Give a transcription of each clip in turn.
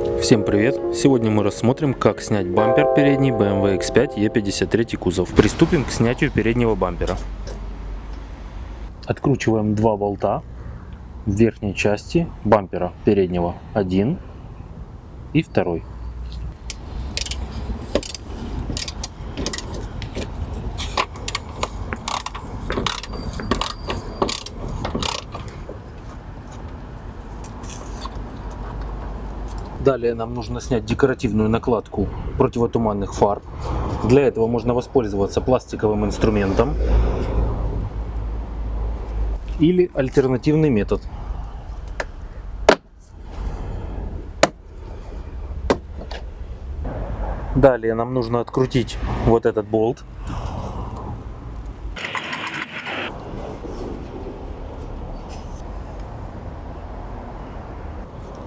Всем привет! Сегодня мы рассмотрим, как снять бампер передний BMW X5 E53 кузов. Приступим к снятию переднего бампера. Откручиваем два болта в верхней части бампера переднего, один и второй. Далее нам нужно снять декоративную накладку противотуманных фар. Для этого можно воспользоваться пластиковым инструментом или альтернативный метод. Далее нам нужно открутить вот этот болт.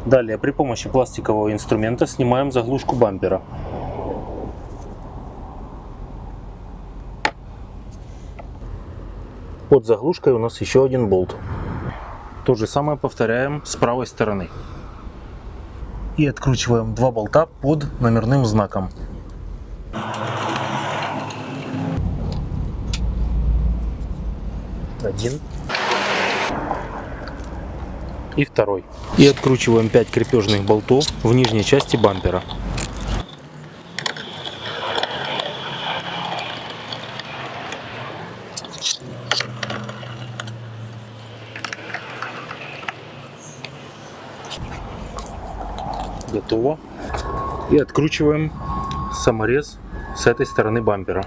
Далее при помощи пластикового инструмента снимаем заглушку бампера. Под заглушкой у нас еще один болт. То же самое повторяем с правой стороны. И откручиваем два болта под номерным знаком. Один. И второй. И откручиваем 5 крепежных болтов в нижней части бампера. Готово. И откручиваем саморез с этой стороны бампера.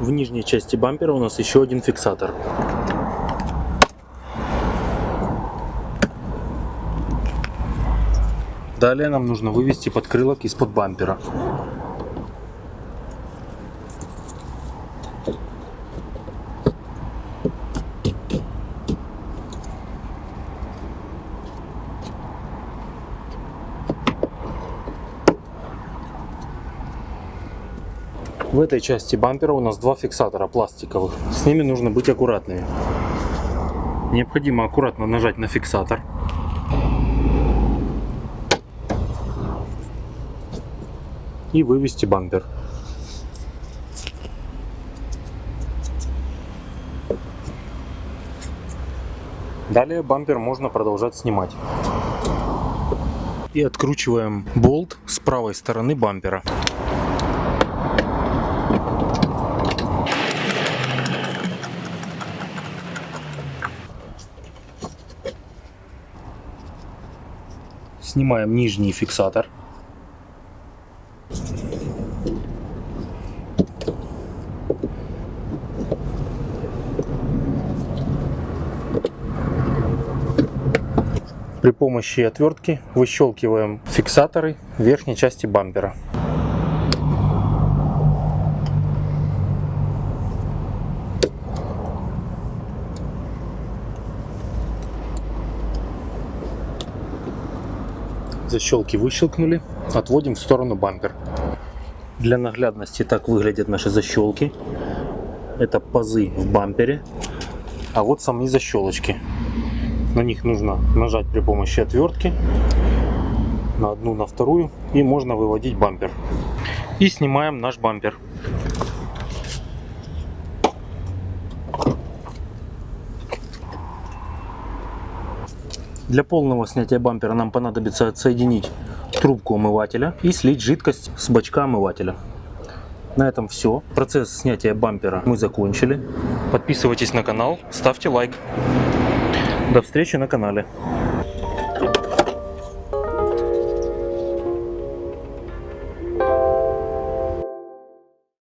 В нижней части бампера у нас еще один фиксатор. Далее нам нужно вывести подкрылок из-под бампера. В этой части бампера у нас два фиксатора пластиковых. С ними нужно быть аккуратными. Необходимо аккуратно нажать на фиксатор. И вывести бампер. Далее бампер можно продолжать снимать. И откручиваем болт с правой стороны бампера. Снимаем нижний фиксатор. При помощи отвертки выщелкиваем фиксаторы верхней части бампера. Защелки выщелкнули, отводим в сторону бампер. Для наглядности так выглядят наши защелки. Это пазы в бампере, а вот сами защелочки. На них нужно нажать при помощи отвертки на одну, на вторую, и можно выводить бампер. И снимаем наш бампер. Для полного снятия бампера нам понадобится отсоединить трубку омывателя и слить жидкость с бачка омывателя. На этом все. Процесс снятия бампера мы закончили. Подписывайтесь на канал, ставьте лайк. До встречи на канале.